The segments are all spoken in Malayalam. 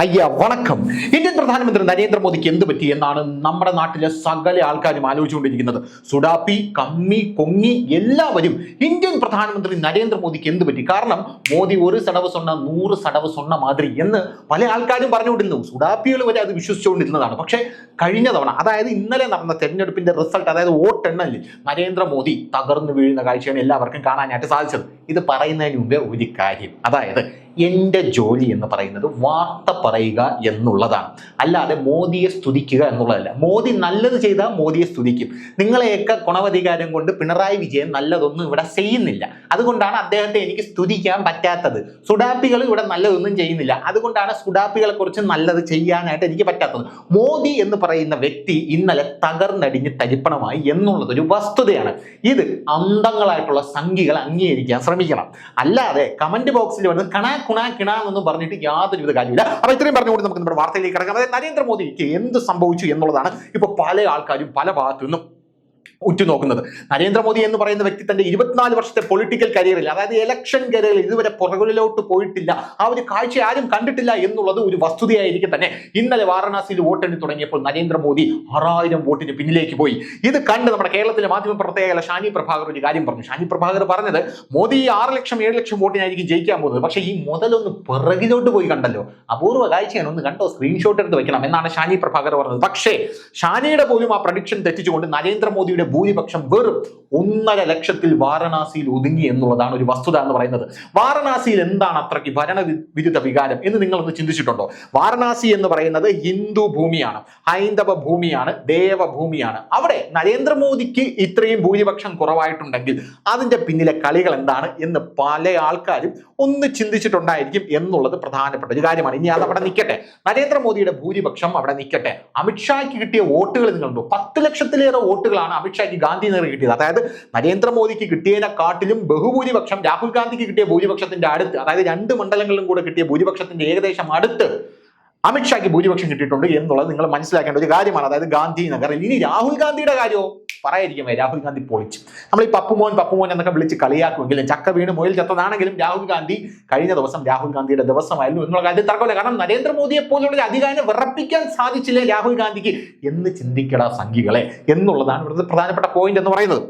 അയ്യ വണക്കം. ഇന്ത്യൻ പ്രധാനമന്ത്രി നരേന്ദ്രമോദിക്ക് എന്ത് പറ്റി എന്നാണ് നമ്മുടെ നാട്ടിലെ സകല ആൾക്കാരും ആലോചിച്ചുകൊണ്ടിരിക്കുന്നത്. സുഡാപ്പി, കമ്മി, കൊങ്ങി എല്ലാവരും ഇന്ത്യൻ പ്രധാനമന്ത്രി നരേന്ദ്രമോദിക്ക് എന്ത് പറ്റി? കാരണം മോദി ഒരു സടവ് സ്വണ്ണ 100 സടവ് സ്വണ്ണ മാതിരി എന്ന് പല ആൾക്കാരും പറഞ്ഞുകൊണ്ടിരുന്നു. സുഡാപ്പികൾ വരെ അത് വിശ്വസിച്ചുകൊണ്ടിരുന്നതാണ്. പക്ഷേ കഴിഞ്ഞ തവണ, അതായത് ഇന്നലെ നടന്ന തെരഞ്ഞെടുപ്പിന്റെ റിസൾട്ട്, അതായത് വോട്ടെണ്ണലിൽ നരേന്ദ്രമോദി തകർന്നു വീഴുന്ന കാഴ്ചയാണ് എല്ലാവർക്കും കാണാനായിട്ട് സാധിച്ചത്. ഇത് പറയുന്നതിന് മുമ്പേ ഒരു കാര്യം, അതായത് എൻ്റെ ജോലി എന്ന് പറയുന്നത് വാർത്ത പറയുക എന്നുള്ളതാണ്, അല്ലാതെ മോദിയെ സ്തുതിക്കുക എന്നുള്ളതല്ല. മോദി നല്ലത് ചെയ്താൽ മോദിയെ സ്തുതിക്കും. നിങ്ങളെയൊക്കെ ഗുണവധികാരം കൊണ്ട് പിണറായി വിജയൻ നല്ലതൊന്നും ഇവിടെ ചെയ്യുന്നില്ല, അതുകൊണ്ടാണ് അദ്ദേഹത്തെ എനിക്ക് സ്തുതിക്കാൻ പറ്റാത്തത്. സുഡാപ്പികൾ ഇവിടെ നല്ലതൊന്നും ചെയ്യുന്നില്ല, അതുകൊണ്ടാണ് സുഡാപ്പികളെ കുറിച്ച് നല്ലത് ചെയ്യാനായിട്ട് എനിക്ക് പറ്റാത്തത്. മോദി എന്ന് പറയുന്ന വ്യക്തി ഇന്നലെ തകർന്നടിഞ്ഞ് തരിപ്പണമായി എന്നുള്ളത് ഒരു വസ്തുതയാണ്. ഇത് അന്ധങ്ങളായിട്ടുള്ള സംഘികൾ അംഗീകരിക്കാൻ ശ്രമിക്കണം. അല്ലാതെ കമന്റ് ബോക്സിൽ വന്ന് കിണാന്നൊന്നും പറഞ്ഞിട്ട് യാതൊരുവിധ കാര്യമില്ല. അപ്പൊ ഇത്രയും പറഞ്ഞുകൊണ്ട് നമുക്ക് നമ്മുടെ വാർത്തയിലേക്ക് കിടക്കാം. അതായത് നരേന്ദ്രമോദിക്ക് എന്ത് സംഭവിച്ചു എന്നുള്ളതാണ് ഇപ്പൊ പല ആൾക്കാരും പല ഭാഗത്തു നിന്നും ഉറ്റുനോക്കുന്നത്. നരേന്ദ്രമോദി എന്ന് പറയുന്ന വ്യക്തി തന്റെ 24 വർഷത്തെ പൊളിറ്റിക്കൽ കരിയറിൽ, അതായത് ഇലക്ഷൻ കരിയറിൽ ഇതുവരെ പുറകിലോട്ട് പോയിട്ടില്ല, ആ ഒരു കാഴ്ച ആരും കണ്ടിട്ടില്ല എന്നുള്ളത് ഒരു വസ്തുതയായിരിക്കും തന്നെ. ഇന്നലെ വാരണാസിയിൽ വോട്ടെണ്ണി തുടങ്ങിയപ്പോൾ നരേന്ദ്രമോദി 6000 വോട്ടിന് പിന്നിലേക്ക് പോയി. ഇത് കണ്ട് നമ്മുടെ കേരളത്തിലെ മാധ്യമ പ്രവർത്തകയായ ഷാനി പ്രഭാകർ ഒരു കാര്യം പറഞ്ഞു. ഷാനി പ്രഭാകർ പറഞ്ഞത് മോദി 6 ലക്ഷം 7 ലക്ഷം വോട്ടിനായിരിക്കും ജയിക്കാൻ പോകുന്നത്. പക്ഷേ ഈ മുതലൊന്ന് പിറകിലോട്ട് പോയി കണ്ടല്ലോ, അപൂർവ കാഴ്ചയാണ്, ഒന്ന് കണ്ടോ, സ്ക്രീൻഷോട്ട് എടുത്ത് വെക്കണം എന്നാണ് ഷാനി പ്രഭാകർ പറഞ്ഞത്. പക്ഷേ ഷാനിയുടെ പോലും ആ പ്രഡിക്ഷൻ തെറ്റിച്ചുകൊണ്ട് നരേന്ദ്രമോദിയുടെ ഭൂരിപക്ഷം വെറും 1.5 ലക്ഷത്തിൽ വാരണാസിയിൽ ഒതുങ്ങി എന്നുള്ളതാണ് ഒരു വസ്തുത എന്ന് പറയുന്നത്. വാരണാസിയിൽ എന്താണ് അത്രയ്ക്ക് ഭരണവിരുദ്ധ വികാരം എന്ന് നിങ്ങളൊന്ന് ചിന്തിച്ചിട്ടുണ്ടോ? വാരണാസി എന്ന് പറയുന്നത് ഹിന്ദു ഭൂമിയാണ്, ഹൈന്ദവ ഭൂമിയാണ്, ദേവഭൂമിയാണ്. അവിടെ നരേന്ദ്രമോദിക്ക് ഇത്രയും ഭൂരിപക്ഷം കുറവായിട്ടുണ്ടെങ്കിൽ അതിന്റെ പിന്നിലെ കളികൾ എന്താണ് എന്ന് പല ആൾക്കാരും ഒന്ന് ചിന്തിച്ചിട്ടുണ്ടായിരിക്കും എന്നുള്ളത് പ്രധാനപ്പെട്ട ഒരു കാര്യമാണ്. ഇനി അതവിടെ നിൽക്കട്ടെ, നരേന്ദ്രമോദിയുടെ ഭൂരിപക്ഷം അവിടെ നിൽക്കട്ടെ. അമിത്ഷായ്ക്ക് കിട്ടിയ വോട്ടുകൾ നിങ്ങളുണ്ടോ? 10 ലക്ഷത്തിലേറെ വോട്ടുകളാണ് അമിത്ഷായ്ക്ക് ഗാന്ധിനഗർ കിട്ടിയത്. അതായത് നരേന്ദ്രമോദിക്ക് കിട്ടിയതിനെക്കാട്ടിലും ബഹുഭൂരിപക്ഷം രാഹുൽ ഗാന്ധിക്ക് കിട്ടിയ ഭൂരിപക്ഷത്തിന്റെ അടുത്ത്, അതായത് 2 മണ്ഡലങ്ങളിലും കൂടെ കിട്ടിയ ഭൂരിപക്ഷത്തിന്റെ ഏകദേശം അടുത്ത് അമിത്ഷായ്ക്ക് ഭൂരിപക്ഷം കിട്ടിയിട്ടുണ്ട് എന്നുള്ളത് നിങ്ങൾ മനസ്സിലാക്കേണ്ട ഒരു കാര്യമാണ്. അതായത് ഗാന്ധിനഗറിൽ. ഇനി രാഹുൽ ഗാന്ധിയുടെ കാര്യമോ പറയാതിരിക്കുമേ, രാഹുൽ ഗാന്ധി പൊളിച്ചു. നമ്മൾ ഈ പപ്പുമോൻ എന്നൊക്കെ വിളിച്ച് കളിയാക്കുമെങ്കിലും, ചക്ക വീണ് മുയൽ ചത്തതാണെങ്കിലും രാഹുൽ ഗാന്ധി കഴിഞ്ഞ ദിവസം രാഹുൽ ഗാന്ധിയുടെ ദിവസമായിരുന്നു എന്നുള്ള കാര്യം തർക്കമില്ല. കാരണം നരേന്ദ്രമോദിയെ പോലുള്ള അധികാരം വിറപ്പിക്കാൻ സാധിച്ചില്ലേ രാഹുൽ ഗാന്ധിക്ക് എന്ന് ചിന്തിക്കട സംഘികളെ എന്നുള്ളതാണ് ഇവിടുത്തെ പ്രധാനപ്പെട്ട പോയിന്റ് എന്ന് പറയുന്നത്.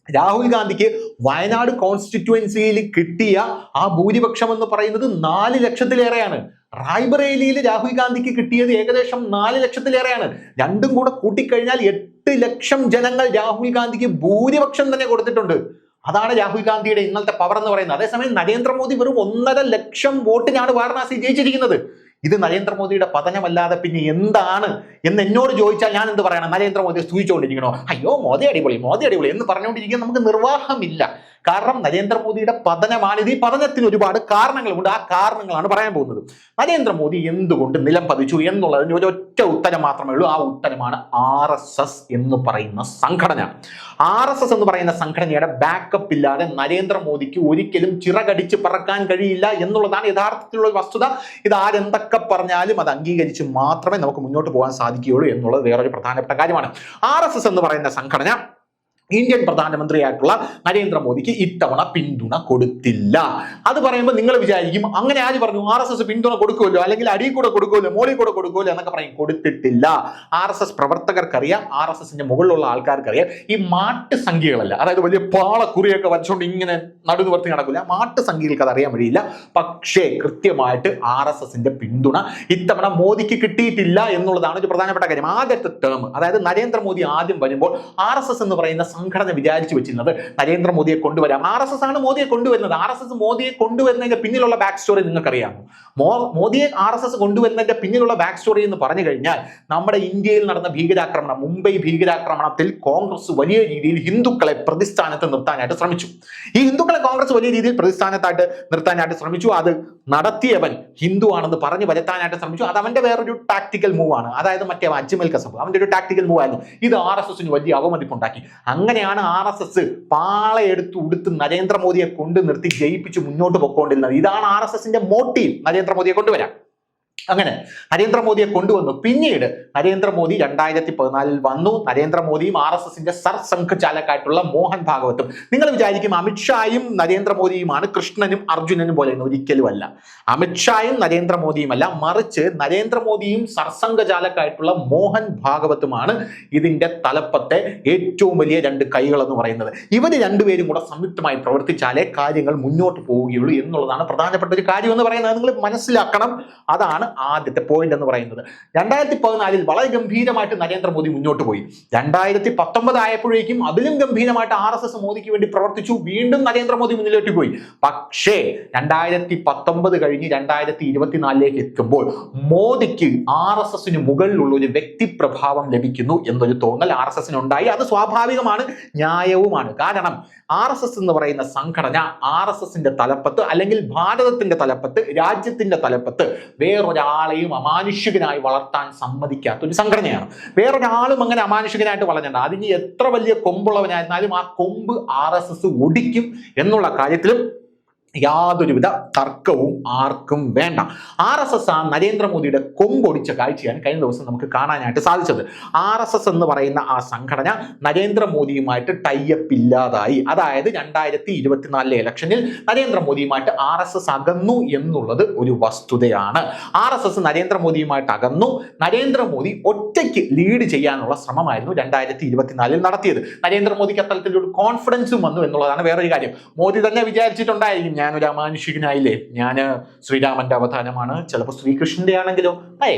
രാഹുൽ ഗാന്ധിക്ക് വയനാട് കോൺസ്റ്റിറ്റ്യുവൻസിയിൽ കിട്ടിയ ആ ഭൂരിപക്ഷം എന്ന് പറയുന്നത് 4 ലക്ഷത്തിലേറെയാണ്. റായ്ബറേലിയിൽ രാഹുൽ ഗാന്ധിക്ക് കിട്ടിയത് ഏകദേശം 4 ലക്ഷത്തിലേറെയാണ്. രണ്ടും കൂടെ കൂട്ടിക്കഴിഞ്ഞാൽ 8 ലക്ഷം ജനങ്ങൾ രാഹുൽ ഗാന്ധിക്ക് ഭൂരിപക്ഷം തന്നെ കൊടുത്തിട്ടുണ്ട്. അതാണ് രാഹുൽ ഗാന്ധിയുടെ ഇന്നലത്തെ പവർ എന്ന് പറയുന്നത്. അതേസമയം നരേന്ദ്രമോദി വെറും 1.5 ലക്ഷം വോട്ടിനാണ് വാരണാസി ജയിച്ചിരിക്കുന്നത്. ഇത് നരേന്ദ്രമോദിയുടെ പതനമല്ലാതെ പിന്നെ എന്താണ് എന്ന് എന്നോട് ചോദിച്ചാൽ ഞാൻ എന്ത് പറയണം? നരേന്ദ്രമോദിയെ സ്തുതിച്ചുകൊണ്ടിരിക്കണോ? അയ്യോ മോദി അടിപൊളി എന്ന് പറഞ്ഞുകൊണ്ടിരിക്കാൻ നമുക്ക് നിർവാഹമില്ല. കാരണം നരേന്ദ്രമോദിയുടെ പതനമാണിത്. ഈ പതനത്തിന് ഒരുപാട് കാരണങ്ങളുണ്ട്. ആ കാരണങ്ങളാണ് പറയാൻ പോകുന്നത്. നരേന്ദ്രമോദി എന്തുകൊണ്ട് നിലം പതിച്ചു എന്നുള്ളതിന് ഒരൊറ്റ ഉത്തരം മാത്രമേ ഉള്ളൂ. ആ ഉത്തരമാണ് RSS എന്ന് പറയുന്ന സംഘടന. RSS എന്ന് പറയുന്ന സംഘടനയുടെ ബാക്കപ്പ് ഇല്ലാതെ നരേന്ദ്രമോദിക്ക് ഒരിക്കലും ചിറകടിച്ച് പറക്കാൻ കഴിയില്ല എന്നുള്ളതാണ് യഥാർത്ഥത്തിലുള്ള വസ്തുത. ഇത് ആരെന്തൊക്കെ പറഞ്ഞാലും അത് അംഗീകരിച്ച് മാത്രമേ നമുക്ക് മുന്നോട്ട് പോകാൻ സാധിക്കുകയുള്ളൂ എന്നുള്ളത് വേറൊരു പ്രധാനപ്പെട്ട കാര്യമാണ്. RSS എന്ന് പറയുന്ന സംഘടന ഇന്ത്യൻ പ്രധാനമന്ത്രിയായിട്ടുള്ള നരേന്ദ്രമോദിക്ക് ഇത്തവണ പിന്തുണ കൊടുത്തില്ല. അത് പറയുമ്പോൾ നിങ്ങൾ വിചാരിക്കും, അങ്ങനെ ആര് പറഞ്ഞു? RSS പിന്തുണ കൊടുക്കുമല്ലോ, അല്ലെങ്കിൽ അടിയിൽ കൂടെ കൊടുക്കുമല്ലോ, മോളിൽ കൂടെ കൊടുക്കുമല്ലോ എന്നൊക്കെ പറയും. കൊടുത്തിട്ടില്ല. RSS പ്രവർത്തകർക്കറിയാം, RSSന്റെ മുകളിലുള്ള ആൾക്കാർക്കറിയാം. ഈ മാട്ട് സംഖ്യകളല്ല, അതായത് വലിയ പാളക്കുറിയൊക്കെ വച്ചുകൊണ്ട് ഇങ്ങനെ നടുനിവർത്തി നടക്കില്ല, മാട്ട് സംഖ്യകൾക്ക് അത് അറിയാൻ വഴിയില്ല. പക്ഷേ കൃത്യമായിട്ട് RSSന്റെ പിന്തുണ ഇത്തവണ മോദിക്ക് കിട്ടിയിട്ടില്ല എന്നുള്ളതാണ് ഒരു പ്രധാനപ്പെട്ട കാര്യം. ആദ്യത്തെ ടേം, അതായത് നരേന്ദ്രമോദി ആദ്യം വരുമ്പോൾ RSS എന്ന് പറയുന്ന സംഘടന വിചാരിച്ചു വെച്ചിരുന്നത് നരേന്ദ്രമോദിയെ കൊണ്ടുവരാം. RSS ആണ് മോദിയെ കൊണ്ടുവരുന്നത്. RSS മോദിയെ കൊണ്ടുവരുന്നതിന്റെ പിന്നിലുള്ള ബാക്ക് സ്റ്റോറി നിങ്ങൾക്കറിയാമോ? മോദിയെ RSS കൊണ്ടുവരുന്നതിന്റെ പിന്നിലുള്ള ബാക്ക് സ്റ്റോറി എന്ന് പറഞ്ഞു കഴിഞ്ഞാൽ, നമ്മുടെ ഇന്ത്യയിൽ നടന്ന ഭീകരാക്രമണം, മുംബൈ ഭീകരാക്രമണത്തിൽ കോൺഗ്രസ് വലിയ രീതിയിൽ ഹിന്ദുക്കളെ പ്രതിസ്ഥാനത്ത് നിർത്താനായിട്ട് ശ്രമിച്ചു. ഈ ഹിന്ദുക്കളെ കോൺഗ്രസ് വലിയ രീതിയിൽ പ്രതിസ്ഥാനത്തായിട്ട് നിർത്താനായിട്ട് ശ്രമിച്ചു. അത് നടത്തിയവൻ ഹിന്ദു ആണെന്ന് പറഞ്ഞു വരുത്താനായിട്ട് ശ്രമിച്ചു. അത് അവന്റെ വേറൊരു ടാക്ടിക്കൽ മൂവ് ആണ്. അതായത് മറ്റേ അജ്മൽ കസബ്, അവന്റെ ഒരു ടാക്ടിക്കൽ മൂവ് ആയിരുന്നു. ഇത് RSSന് വലിയ അവമതിപ്പുണ്ടാക്കി. അങ്ങനെയാണ് RSS പാളയെടുത്ത് ഉടുത്ത് നരേന്ദ്രമോദിയെ കൊണ്ട് നിർത്തി ജയിപ്പിച്ച് മുന്നോട്ട് പൊക്കോണ്ടിരുന്നത്. ഇതാണ് RSSന്റെ മോട്ടീവ്, നരേന്ദ്രമോദിയെ കൊണ്ടുവരാൻ. അങ്ങനെ നരേന്ദ്രമോദിയെ കൊണ്ടുവന്നു. പിന്നീട് നരേന്ദ്രമോദി 2014 വന്നു. നരേന്ദ്രമോദിയും RSSന്റെ സർസംഘചാലകായിട്ടുള്ള മോഹൻ ഭാഗവത്തും. നിങ്ങൾ വിചാരിക്കും അമിത്ഷായും നരേന്ദ്രമോദിയുമാണ് കൃഷ്ണനും അർജുനനും പോലെ. ഒരിക്കലും അല്ല. അമിത്ഷായും നരേന്ദ്രമോദിയുമല്ല, മറിച്ച് നരേന്ദ്രമോദിയും സർസംഘചാലകായിട്ടുള്ള മോഹൻ ഭാഗവത്തുമാണ് ഇതിന്റെ തലപ്പത്തെ ഏറ്റവും വലിയ രണ്ട് കൈകൾ എന്ന് പറയുന്നത്. ഇവർ രണ്ടുപേരും കൂടെ സംയുക്തമായി പ്രവർത്തിച്ചാലേ കാര്യങ്ങൾ മുന്നോട്ട് പോവുകയുള്ളൂ എന്നുള്ളതാണ് പ്രധാനപ്പെട്ട ഒരു കാര്യം എന്ന് പറയുന്നത്. നിങ്ങൾ മനസ്സിലാക്കണം. അതാണ് ആദ്യത്തെ പോയിന്റ് എന്ന് പറയുന്നത്. 2014 വളരെ ഗംഭീരമായിട്ട് നരേന്ദ്രമോദി മുന്നോട്ട് പോയി. 2019 ആയപ്പോഴേക്കും അതിലും ഗംഭീരമായിട്ട് RSS മോദിക്ക് വേണ്ടി പ്രവർത്തിച്ചു. വീണ്ടും നരേന്ദ്രമോദി മുന്നിലോട്ട് പോയി. പക്ഷേ 2019 കഴിഞ്ഞ് 2024 എത്തുമ്പോൾ മോദിക്ക് RSSന് മുകളിലുള്ള ഒരു വ്യക്തിപ്രഭാവം ലഭിക്കുന്നു എന്നൊരു തോന്നൽ RSSന് ഉണ്ടായി. അത് സ്വാഭാവികമാണ്, ന്യായവുമാണ്. കാരണം RSS എന്ന് പറയുന്ന സംഘടന RSSന്റെ തലപ്പത്ത് അല്ലെങ്കിൽ ഭാരതത്തിന്റെ തലപ്പത്ത്, രാജ്യത്തിന്റെ തലപ്പത്ത് വേറൊരാളെയും അമാനുഷികനായി വളർത്താൻ സമ്മതിക്കാത്ത ഒരു സംഘടനയാണ്. വേറൊരാളും അങ്ങനെ അമാനുഷികനായിട്ട് വളരണ്ട. അതിന് എത്ര വലിയ കൊമ്പുള്ളവനായിരുന്നാലും ആ കൊമ്പ് RSS ഒടിക്കും എന്നുള്ള കാര്യത്തിലും യാതൊരുവിധ തർക്കവും ആർക്കും വേണ്ട. RSS ആ നരേന്ദ്രമോദിയുടെ കൊമ്പൊടിച്ച കാഴ്ചയാണ് കഴിഞ്ഞ ദിവസം നമുക്ക് കാണാനായിട്ട് സാധിച്ചത്. RSS എന്ന് പറയുന്ന ആ സംഘടന നരേന്ദ്രമോദിയുമായിട്ട് ടൈപ്പ് ഇല്ലാതായി. അതായത് 2024 ഇലക്ഷനിൽ നരേന്ദ്രമോദിയുമായിട്ട് RSS അകന്നു എന്നുള്ളത് ഒരു വസ്തുതയാണ്. RSS നരേന്ദ്രമോദിയുമായിട്ട് അകന്നു. നരേന്ദ്രമോദി ഒറ്റയ്ക്ക് ലീഡ് ചെയ്യാനുള്ള ശ്രമമായിരുന്നു 2024 നടത്തിയത്. നരേന്ദ്രമോദിക്ക് അത്തരത്തിലൊരു കോൺഫിഡൻസും വന്നു എന്നുള്ളതാണ് വേറൊരു കാര്യം. മോദി തന്നെ വിചാരിച്ചിട്ടുണ്ടായിരിക്കും, ഞാനൊരു അമാനുഷികനായില്ലേ, ഞാൻ ശ്രീരാമന്റെ അവതാരമാണ്, ചിലപ്പോൾ ശ്രീകൃഷ്ണന്റെ ആണെങ്കിലോ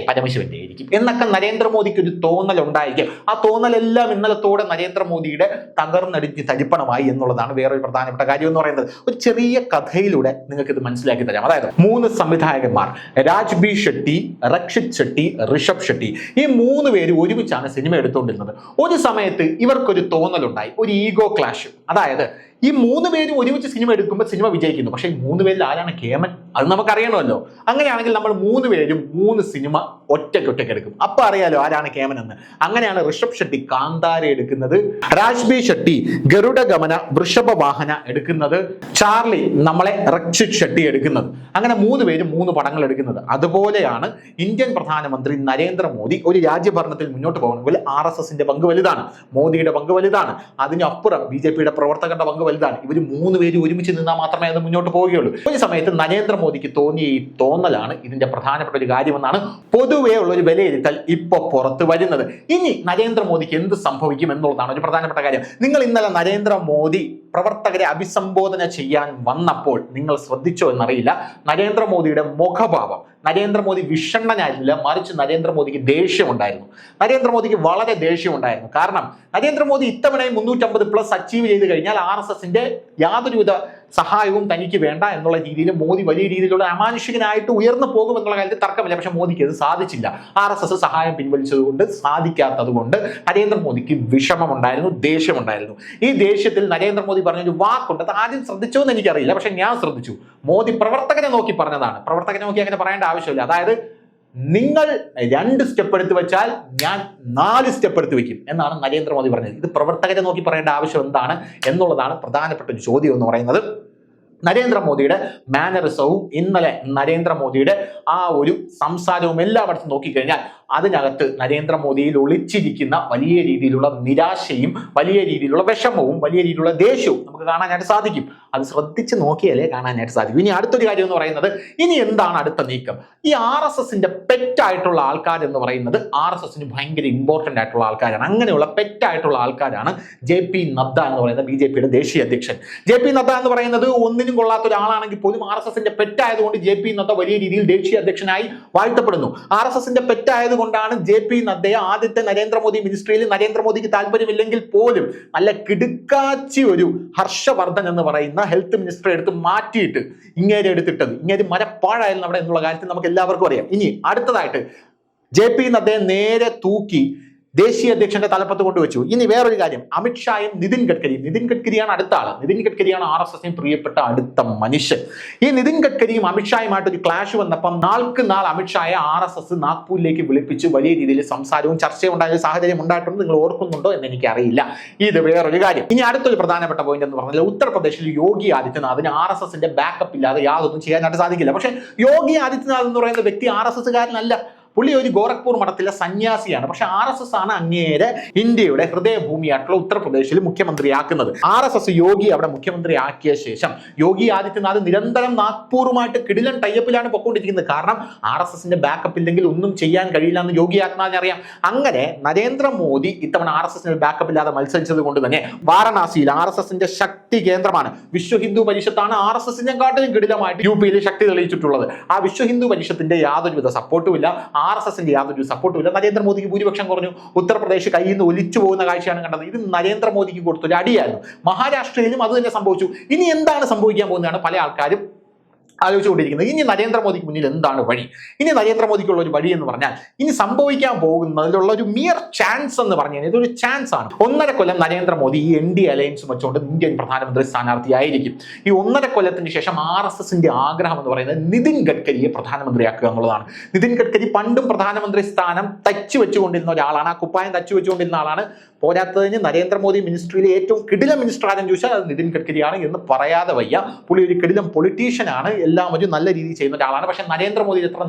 പരമശിവന്റെ ആയിരിക്കും എന്നൊക്കെ നരേന്ദ്രമോദിക്ക് ഒരു തോന്നൽ ഉണ്ടായിരിക്കും. ആ തോന്നലെല്ലാം ഇന്നലത്തോടെ നരേന്ദ്രമോദിയുടെ തകർന്നടിഞ്ഞ് തരിപ്പണമായി എന്നുള്ളതാണ് വേറൊരു പ്രധാനപ്പെട്ട കാര്യം എന്ന് പറയുന്നത്. ഒരു ചെറിയ കഥയിലൂടെ നിങ്ങൾക്ക് ഇത് മനസ്സിലാക്കി തരാം. അതായത് 3 സംവിധായകന്മാർ, രാജ്ബി ഷെട്ടി, റക്ഷിത് ഷെട്ടി, ഋഷഭ് ഷെട്ടി, ഈ 3 പേര് ഒരുമിച്ചാണ് സിനിമ എടുത്തുകൊണ്ടിരുന്നത്. ഒരു സമയത്ത് ഇവർക്കൊരു തോന്നലുണ്ടായി, ഒരു ഈഗോ ക്ലാഷ്. അതായത് ഈ 3 പേരും ഒരുമിച്ച് സിനിമ എടുക്കുമ്പോൾ സിനിമ വിജയിക്കുന്നു. പക്ഷേ ഈ 3 പേരിൽ ആരാണ് കേമൻ? അത് നമുക്കറിയണമല്ലോ. അങ്ങനെയാണെങ്കിൽ നമ്മൾ 3 പേരും 3 സിനിമ ഒറ്റയ്ക്ക് എടുക്കും. അപ്പൊ അറിയാലോ ആരാണ് കേമൻ എന്ന്. അങ്ങനെയാണ് ഋഷഭ് ഷെട്ടി കാന്താര എടുക്കുന്നത്, രാജ്ബി ഷെട്ടി ഗരുഡ ഗമന വൃഷഭ വാഹന എടുക്കുന്നത്, ചാർലി നമ്മളെ റക്ഷിത് ഷെട്ടി എടുക്കുന്നത്. അങ്ങനെ 3 പേരും 3 പടങ്ങൾ എടുക്കുന്നത്. അതുപോലെയാണ് ഇന്ത്യൻ പ്രധാനമന്ത്രി നരേന്ദ്രമോദി ഒരു രാജ്യഭരണത്തിൽ മുന്നോട്ട് പോകണമെങ്കിൽ RSSന്റെ പങ്ക് വലുതാണ്, മോദിയുടെ പങ്ക് വലുതാണ്, അതിനപ്പുറം BJPയുടെ പ്രവർത്തകരുടെ പങ്ക് വലുതാണ്. ഇവർ 3 പേര് ഒരുമിച്ച് നിന്നാൽ മാത്രമേ അത് മുന്നോട്ട് പോവുകയുള്ളൂ. ഒരു സമയത്ത് നരേന്ദ്രമോദിക്ക് തോന്നിയ ഈ തോന്നലാണ് ഇതിന്റെ പ്രധാനപ്പെട്ട ഒരു കാര്യമെന്നാണ് പൊതുവേ ഉള്ള ഒരു വിലയിരുത്തൽ ഇപ്പോൾ പുറത്തു വരുന്നത്. ഇനി നരേന്ദ്രമോദിക്ക് എന്ത് സംഭവിക്കും എന്നുള്ളതാണ് ഒരു പ്രധാനപ്പെട്ട കാര്യം. നിങ്ങൾ ഇന്നലെ നരേന്ദ്രമോദി പ്രവർത്തകരെ അഭിസംബോധന ചെയ്യാൻ വന്നപ്പോൾ നിങ്ങൾ ശ്രദ്ധിച്ചോ എന്നറിയില്ല, നരേന്ദ്രമോദിയുടെ മുഖഭാവം, നരേന്ദ്രമോദി വിഷണ്ണനായിരുന്നില്ല, മറിച്ച് നരേന്ദ്രമോദിക്ക് ദേഷ്യമുണ്ടായിരുന്നു. നരേന്ദ്രമോദിക്ക് വളരെ ദേഷ്യമുണ്ടായിരുന്നു. കാരണം നരേന്ദ്രമോദി ഇത്തവണയും 350+ അച്ചീവ് ചെയ്ത് കഴിഞ്ഞാൽ RSSന്റെ യാതൊരുവിധ സഹായവും തനിക്ക് വേണ്ട എന്നുള്ള രീതിയിൽ മോദി വലിയ രീതിയിലുള്ള അമാനുഷികനായിട്ട് ഉയർന്നു പോകും എന്നുള്ള കാര്യത്തിൽ തർക്കമില്ല. പക്ഷെ മോദിക്ക് അത് സാധിച്ചില്ല. RSS സഹായം പിൻവലിച്ചതുകൊണ്ട്, സാധിക്കാത്തത് കൊണ്ട് നരേന്ദ്രമോദിക്ക് വിഷമമുണ്ടായിരുന്നു, ദേഷ്യമുണ്ടായിരുന്നു. ഈ ദേഷ്യത്തിൽ നരേന്ദ്രമോദി പറഞ്ഞൊരു വാക്കുണ്ട്. അത് ആദ്യം ശ്രദ്ധിച്ചോ എന്ന് എനിക്കറിയില്ല, പക്ഷെ ഞാൻ ശ്രദ്ധിച്ചു. മോദി പ്രവർത്തകനെ നോക്കി പറഞ്ഞതാണ്. പ്രവർത്തകനെ നോക്കി അങ്ങനെ പറയേണ്ട ആവശ്യമില്ല. അതായത് നിങ്ങൾ 2 സ്റ്റെപ്പ് എടുത്ത് വെച്ചാൽ ഞാൻ 4 സ്റ്റെപ്പ് എടുത്ത് വെക്കും എന്നാണ് നരേന്ദ്രമോദി പറഞ്ഞത്. ഇത് പ്രവർത്തകരെ നോക്കി പറയേണ്ട ആവശ്യം എന്താണ് എന്നുള്ളതാണ് പ്രധാനപ്പെട്ട ഒരു ചോദ്യം എന്ന് പറയുന്നത്. നരേന്ദ്രമോദിയുടെ മാനറിസവും ഇന്നലെ നരേന്ദ്രമോദിയുടെ ആ ഒരു സംസാരവും എല്ലായിടത്തും നോക്കിക്കഴിഞ്ഞാൽ അതിനകത്ത് നരേന്ദ്രമോദിയിൽ ഒളിച്ചിരിക്കുന്ന വലിയ രീതിയിലുള്ള നിരാശയും വലിയ രീതിയിലുള്ള വിഷമവും വലിയ രീതിയിലുള്ള ദേഷ്യവും നമുക്ക് കാണാനായിട്ട് സാധിക്കും. അത് ശ്രദ്ധിച്ച് നോക്കിയാലേ കാണാനായിട്ട് സാധിക്കും. ഇനി അടുത്തൊരു കാര്യം എന്ന് പറയുന്നത്, ഇനി എന്താണ് അടുത്ത നീക്കം? ഈ RSSന്റെ പെറ്റായിട്ടുള്ള ആൾക്കാർ എന്ന് പറയുന്നത് RSSന് ഭയങ്കര ഇമ്പോർട്ടൻ്റ് ആയിട്ടുള്ള ആൾക്കാരാണ്. അങ്ങനെയുള്ള പെറ്റായിട്ടുള്ള ആൾക്കാരാണ് JP നദ്ദ എന്ന് പറയുന്ന BJPയുടെ ദേശീയ അധ്യക്ഷൻ. JP നദ്ദ എന്ന് പറയുന്നത് ഒന്നിനും കൊള്ളാത്ത ഒരാളാണെങ്കിൽ പോലും RSSന്റെ പെറ്റായതുകൊണ്ട് JP നദ്ദ വലിയ രീതിയിൽ ദേശീയ അധ്യക്ഷനായി വാഴ്ത്തപ്പെടുന്നു. RSSന്റെ പെറ്റായത് കൊണ്ടാണ് JP നദ്ദയെ ആദ്യത്തെ നരേന്ദ്രമോദി മിനിസ്ട്രിയിൽ നരേന്ദ്രമോദിക്ക് താല്പര്യമില്ലെങ്കിൽ പോലും നല്ല കിടുക്കാച്ചി ഒരു ഹർഷവർദ്ധൻ എന്ന് പറയുന്ന ഹെൽത്ത് മിനിസ്റ്ററെ എടുത്ത് മാറ്റിയിട്ട് ഇങ്ങേരെ എടുത്തിട്ടത്. ഇങ്ങേര് മരപ്പാഴായിരുന്നു അവിടെ എന്നുള്ള കാര്യത്തിൽ നമുക്ക് എല്ലാവർക്കും അറിയാം. ഇനി അടുത്തതായിട്ട് JP നദ്ദയെ നേരെ തൂക്കി ദേശീയ അധ്യക്ഷന്റെ തലപ്പത്ത് കൊണ്ടുവച്ചു. ഇനി വേറൊരു കാര്യം, അമിത്ഷായും നിതിൻ ഗഡ്കരിയാണ് അടുത്ത ആള്. നിതിൻ ഗഡ്കരിയാണ് RSSന് പ്രിയപ്പെട്ട അടുത്ത മനുഷ്യൻ. ഈ നിതിൻ ഗഡ്കരിയും അമിത്ഷായുമായിട്ട് ഒരു ക്ലാഷ് വന്നപ്പം നാൾക്ക് നാൾ അമിത്ഷായെ RSS നാഗ്പൂരിലേക്ക് വിളിപ്പിച്ച് വലിയ രീതിയിൽ സംസാരവും ചർച്ചയും ഉണ്ടായ സാഹചര്യം ഉണ്ടായിട്ടുണ്ട്. നിങ്ങൾ ഓർക്കുന്നുണ്ടോ എന്ന് എനിക്കറിയില്ല. ഇത് വേറൊരു കാര്യം. ഇനി അടുത്തൊരു പ്രധാനപ്പെട്ട പോയിന്റ് എന്ന് പറഞ്ഞാൽ, ഉത്തർപ്രദേശിൽ യോഗി ആദിത്യനാഥിന് RSSന്റെ ബാക്കപ്പ് ഇല്ലാതെ യാതൊന്നും ചെയ്യാനായിട്ട് സാധിക്കില്ല. പക്ഷേ യോഗി ആദിത്യനാഥ് എന്ന് പറയുന്ന വ്യക്തി RSSകാരനല്ല. പുള്ളി ഒരു ഗോരഖ്പൂർ മഠത്തിലെ സന്യാസിയാണ്. പക്ഷെ RSS ആണ് അങ്ങേരെ ഇന്ത്യയുടെ ഹൃദയഭൂമിയായിട്ടുള്ള ഉത്തർപ്രദേശിൽ മുഖ്യമന്ത്രിയാക്കുന്നത്. RSS യോഗി അവിടെ മുഖ്യമന്ത്രി ആക്കിയ ശേഷം യോഗി ആദിത്യനാഥ് നിരന്തരം നാഗ്പൂറുമായിട്ട് കിടിലൻ ടൈപ്പിലാണ് പൊക്കോണ്ടിരിക്കുന്നത്. കാരണം RSSന്റെ ബാക്കപ്പ് ഇല്ലെങ്കിൽ ഒന്നും ചെയ്യാൻ കഴിയില്ല എന്ന് യോഗി ആദിത്യനാഥിന് അറിയാം. അങ്ങനെ നരേന്ദ്രമോദി ഇത്തവണ RSSന് ബാക്കപ്പ് ഇല്ലാതെ മത്സരിച്ചത് കൊണ്ട് തന്നെ വാരണാസിയിൽ RSSന്റെ ശക്തി കേന്ദ്രമാണ്. വിശ്വ ഹിന്ദു പരിഷത്താണ് RSSനെ കാട്ടിലും കിടിലമായിട്ട് UP-യിൽ ശക്തി തെളിയിച്ചിട്ടുള്ളത്. ആ വിശ്വ ഹിന്ദു പരിഷത്തിന്റെ യാതൊരുവിധ സപ്പോർട്ടും ഇല്ല, RSSന്റെ യാതൊരു സപ്പോർട്ടും ഇല്ല. നരേന്ദ്രമോദിക്ക് ഭൂരിപക്ഷം കുറഞ്ഞു. ഉത്തർപ്രദേശ് കയ്യിൽ നിന്ന് ഒലിച്ചു പോകുന്ന കാഴ്ചയാണ് കണ്ടത്. ഇത് നരേന്ദ്രമോദിക്ക് കൊടുത്തൊരു അടിയായിരുന്നു. മഹാരാഷ്ട്രയിലും അത് തന്നെ സംഭവിച്ചു. ഇനി എന്താണ് സംഭവിക്കാൻ പോകുന്നതാണ് പല ആൾക്കാരും ആലോചിച്ചുകൊണ്ടിരിക്കുന്നത്. ഇനി നരേന്ദ്രമോദിക്ക് മുന്നിൽ എന്താണ് വഴി? ഇനി നരേന്ദ്രമോദിക്കുള്ള ഒരു വഴി എന്ന് പറഞ്ഞാൽ, ഇനി സംഭവിക്കാൻ പോകുന്നതിലുള്ള ഒരു മിയർ ചാൻസ് എന്ന് പറഞ്ഞു കഴിഞ്ഞാൽ ഇതൊരു ചാൻസ് ആണ്. 1.5 കൊല്ലം നരേന്ദ്രമോദി ഈ NDA അലയൻസ് വെച്ചുകൊണ്ട് ഇന്ത്യൻ പ്രധാനമന്ത്രി സ്ഥാനാർത്ഥിയായിരിക്കും. ഈ 1.5 കൊല്ലത്തിന് ശേഷം RSSന്റെ ആഗ്രഹം എന്ന് പറയുന്നത് നിതിൻ ഗഡ്കരിയെ പ്രധാനമന്ത്രിയാക്കുക എന്നുള്ളതാണ്. നിതിൻ ഗഡ്കരി പണ്ടും പ്രധാനമന്ത്രി സ്ഥാനം തച്ചു വെച്ചുകൊണ്ടിരുന്ന ഒരാളാണ്. ആ കുപ്പായം തച്ചു വെച്ചുകൊണ്ടിരുന്ന ആളാണ്. പോരാത്തതിന് നരേന്ദ്രമോദി മിനിസ്ട്രിയിലെ ഏറ്റവും കിടിലം മിനിസ്റ്റർ ആരെന്ന് ചോദിച്ചാൽ അത് നിതിൻ ഗഡ്കരിയാണ് എന്ന് പറയാതെ വയ്യ. പുള്ളി ഒരു കിടിലം പൊളിറ്റീഷ്യനാണ്. എല്ലാം ഒരു നല്ല രീതിയിൽ ചെയ്യുന്ന ഒരാളാണ്. പക്ഷെ നരേന്ദ്രമോദി എത്ര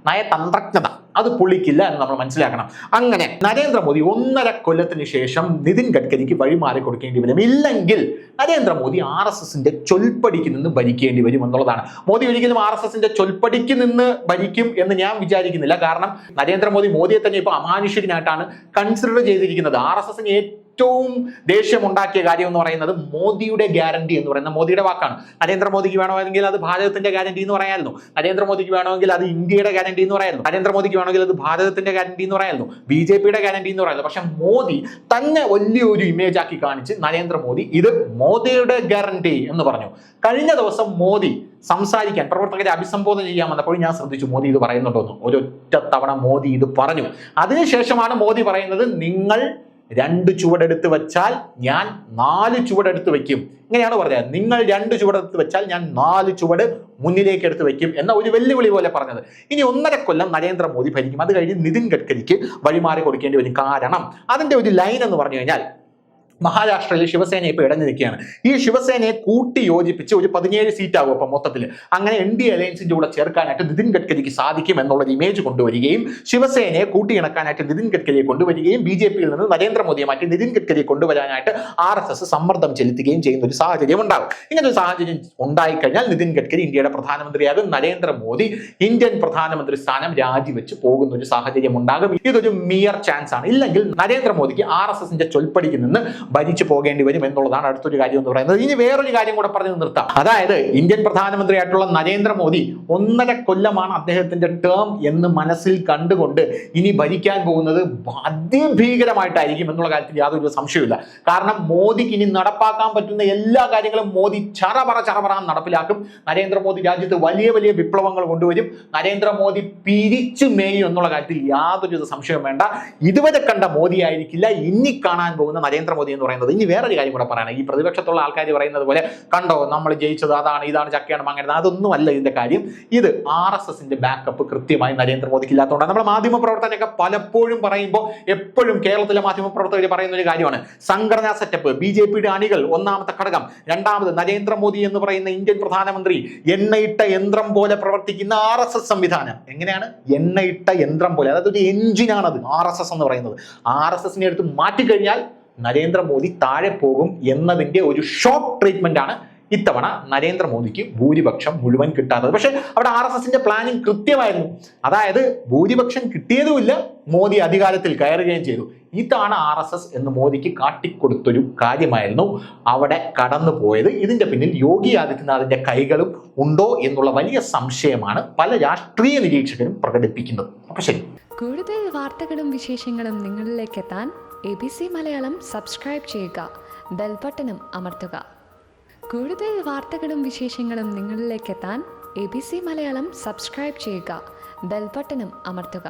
നയതന്ത്രജ്ഞത അത് പുള്ളിക്കില്ല എന്ന് നമ്മൾ മനസ്സിലാക്കണം. അങ്ങനെ നരേന്ദ്രമോദി 1.5 കൊല്ലത്തിന് ശേഷം നിതിൻ ഗഡ്കരിക്ക് വഴിമാറി കൊടുക്കേണ്ടി വരും. ഇല്ലെങ്കിൽ നരേന്ദ്രമോദി RSSന്റെ ചൊൽപ്പടിക്ക് നിന്ന് ഭരിക്കേണ്ടി വരും എന്നുള്ളതാണ്. മോദി ഒരിക്കലും RSSന്റെ ചൊൽപ്പടിക്ക് നിന്ന് ഭരിക്കും എന്ന് ഞാൻ വിചാരിക്കുന്നില്ല. കാരണം നരേന്ദ്രമോദി മോദിയെ തന്നെ ഇപ്പോൾ അമാനുഷികനായിട്ടാണ് കൺസിഡർ ചെയ്തിരിക്കുന്നത്. RSSന് ഏറ്റവും ദേഷ്യമുണ്ടാക്കിയ കാര്യം എന്ന് പറയുന്നത് മോദിയുടെ ഗ്യാരണ്ടി എന്ന് പറയുന്ന മോദിയുടെ വാക്കാണ്. നരേന്ദ്രമോദിക്ക് വേണമെങ്കിൽ അത് ഭാരതത്തിന്റെ ഗ്യാരണ്ടി എന്ന് പറയായിരുന്നു. നരേന്ദ്രമോദിക്ക് വേണമെങ്കിൽ അത് ഇന്ത്യയുടെ ഗ്യാരണ്ടി എന്ന് പറയായിരുന്നു. നരേന്ദ്രമോദിക്ക് വേണമെങ്കിൽ അത് ഭാരതത്തിന്റെ ഗ്യാരണ്ടി എന്ന് പറയായിരുന്നു. BJPയുടെ ഗ്യാരണ്ടി എന്ന് പറയായിരുന്നു. പക്ഷെ മോദി തന്നെ വലിയൊരു ഇമേജ് ആക്കി കാണിച്ച് നരേന്ദ്രമോദി ഇത് മോദിയുടെ ഗ്യാരണ്ടി എന്ന് പറഞ്ഞു. കഴിഞ്ഞ ദിവസം മോദി സംസാരിക്കാൻ പ്രവർത്തകരെ അഭിസംബോധന ചെയ്യാൻ വന്നപ്പോൾ ഞാൻ ശ്രദ്ധിച്ചു മോദി ഇത് പറയുന്നുണ്ടോന്ന്. ഒരൊറ്റ തവണ മോദി ഇത് പറഞ്ഞു. അതിനുശേഷമാണ് മോദി പറയുന്നത്, നിങ്ങൾ 2 ചുവടെടുത്ത് വെച്ചാൽ ഞാൻ 4 ചുവടെടുത്ത് വെക്കും. ഇങ്ങനെയാണ് പറഞ്ഞത്. നിങ്ങൾ 2 ചുവടെടുത്ത് വെച്ചാൽ ഞാൻ 4 ചുവട് മുന്നിലേക്ക് എടുത്ത് വെക്കും എന്ന ഒരു വെല്ലുവിളി പോലെ പറഞ്ഞത്. ഇനി 1.5 കൊല്ലം നരേന്ദ്രമോദി ഭരിക്കും. അത് കഴിഞ്ഞ് നിതിൻ ഗഡ്കരിക്ക് വഴിമാറി കൊടുക്കേണ്ടി വരും. കാരണം അതിന്റെ ഒരു ലൈൻ എന്ന് പറഞ്ഞു കഴിഞ്ഞാൽ, മഹാരാഷ്ട്രയിൽ ശിവസേന ഇപ്പോൾ ഇടഞ്ഞു നിൽക്കുകയാണ്. ഈ ശിവസേനയെ കൂട്ടി യോജിപ്പിച്ച് ഒരു 17 സീറ്റാകും അപ്പം മൊത്തത്തിൽ. അങ്ങനെ NDA അലയൻസിന്റെ കൂടെ ചേർക്കാനായിട്ട് നിതിൻ ഗഡ്കരിക്ക് സാധിക്കും എന്നുള്ളൊരു ഇമേജ് കൊണ്ടുവരികയും ശിവസേനയെ കൂട്ടിയിണക്കാനായിട്ട് നിതിൻ ഗഡ്കരിയെ കൊണ്ടുവരികയും BJPയിൽ നിന്ന് നരേന്ദ്രമോദിയെ മാറ്റി നിതിൻ ഗഡ്കരിയെ കൊണ്ടുവരാനായിട്ട് RSS സമ്മർദ്ദം ചെലുത്തുകയും ചെയ്യുന്ന ഒരു സാഹചര്യം ഉണ്ടാകും. ഇങ്ങനെ ഒരു സാഹചര്യം ഉണ്ടായിക്കഴിഞ്ഞാൽ നിതിൻ ഗഡ്കരി ഇന്ത്യയുടെ പ്രധാനമന്ത്രിയാകും. നരേന്ദ്രമോദി ഇന്ത്യൻ പ്രധാനമന്ത്രി സ്ഥാനം രാജിവെച്ച് പോകുന്ന ഒരു സാഹചര്യം ഉണ്ടാകും. ഇതൊരു മിയർ ചാൻസ് ആണ്. ഇല്ലെങ്കിൽ നരേന്ദ്രമോദിക്ക് RSSന്റെ ചൊൽപ്പടിക്ക് നിന്ന് ഭരിച്ചു പോകേണ്ടി വരും എന്നുള്ളതാണ് അടുത്തൊരു കാര്യം എന്ന് പറയുന്നത്. ഇനി വേറൊരു കാര്യം കൂടെ പറഞ്ഞു നിർത്താം. അതായത് ഇന്ത്യൻ പ്രധാനമന്ത്രിയായിട്ടുള്ള നരേന്ദ്രമോദി 1.5 കൊല്ലമാണ് അദ്ദേഹത്തിന്റെ ടേം എന്ന് മനസ്സിൽ കണ്ടുകൊണ്ട് ഇനി ഭരിക്കാൻ പോകുന്നത് അതിഭീകരമായിട്ടായിരിക്കും എന്നുള്ള കാര്യത്തിൽ യാതൊരു സംശയമില്ല. കാരണം മോദിക്ക് ഇനി നടപ്പാക്കാൻ പറ്റുന്ന എല്ലാ കാര്യങ്ങളും മോദി ചറപറ നടപ്പിലാക്കും. നരേന്ദ്രമോദി രാജ്യത്ത് വലിയ വലിയ വിപ്ലവങ്ങൾ കൊണ്ടുവരും. നരേന്ദ്രമോദി പിരിച്ചു മേയും എന്നുള്ള കാര്യത്തിൽ യാതൊരു സംശയവും വേണ്ട. ഇതുവരെ കണ്ട മോദി ആയിരിക്കില്ല ഇനി കാണാൻ പോകുന്ന നരേന്ദ്രമോദി എന്ന് പറയുന്നത്. ഇനി വേറൊരു കാര്യം കൂടെ പറയണം. ഈ പ്രതിപക്ഷത്തുള്ള ആൾക്കാർ പറയുന്നത് പോലെ കണ്ടോ നമ്മൾ ജയിച്ചത് അതാണ് ഇതാണ് ചക്കയാണ് അങ്ങനെ അതൊന്നുമല്ല ഇതിന്റെ കാര്യം. ഇത് RSSന്റെ ബാക്കപ്പ് കൃത്യമായി നരേന്ദ്രമോദിക്ക് ഇല്ലാത്തതുകൊണ്ടാണ്. നമ്മുടെ മാധ്യമ പ്രവർത്തകരൊക്കെ പലപ്പോഴും പറയുമ്പോൾ എപ്പോഴും കേരളത്തിലെ മാധ്യമ പ്രവർത്തകർ പറയുന്ന ഒരു കാര്യമാണ്, സംഘടനാ സെറ്റപ്പ്, BJPയുടെ അണികൾ ഒന്നാമത്തെ ഘടകം, രണ്ടാമത് നരേന്ദ്രമോദി എന്ന് പറയുന്ന ഇന്ത്യൻ പ്രധാനമന്ത്രി എണ്ണയിട്ട യന്ത്രം പോലെ പ്രവർത്തിക്കുന്ന RSS സംവിധാനം. എങ്ങനെയാണ്? എണ്ണയിട്ട യന്ത്രം പോലെ, അതായത് ഒരു എഞ്ചിനാണത് RSS എന്ന് പറയുന്നത്. RSSനെ എടുത്ത് മാറ്റിക്കഴിഞ്ഞാൽ നരേന്ദ്രമോദി താഴെ പോകും എന്നതിന്റെ ഒരു ഷോക്ക് ട്രീറ്റ്മെന്റ് ആണ് ഇത്തവണ നരേന്ദ്രമോദിക്ക് ഭൂരിപക്ഷം മുഴുവൻ കിട്ടാത്തത്. പക്ഷെ അവിടെ RSSന്റെ പ്ലാനിങ് കൃത്യമായിരുന്നു. അതായത് ഭൂരിപക്ഷം കിട്ടിയതുമില്ല, മോദി അധികാരത്തിൽ കയറുകയും ചെയ്തു. ഇതാണ് RSS എന്ന് മോദിക്ക് കാട്ടിക്കൊടുത്തൊരു കാര്യമായിരുന്നു അവിടെ കടന്നു പോയത്. ഇതിന്റെ പിന്നിൽ യോഗി ആദിത്യനാഥിന്റെ കൈകളും ഉണ്ടോ എന്നുള്ള വലിയ സംശയമാണ് പല രാഷ്ട്രീയ നിരീക്ഷകരും പ്രകടിപ്പിക്കുന്നത്. അപ്പൊ ശരി, കൂടുതൽ വാർത്തകളും വിശേഷങ്ങളും നിങ്ങളിലേക്ക് എത്താൻ ABC മലയാളം സബ്സ്ക്രൈബ് ചെയ്യുക, ബെൽബട്ടനും അമർത്തുക. കൂടുതൽ വാർത്തകളും വിശേഷങ്ങളും നിങ്ങളിലേക്ക് എത്താൻ ABC മലയാളം സബ്സ്ക്രൈബ് ചെയ്യുക, ബെൽബട്ടനും അമർത്തുക.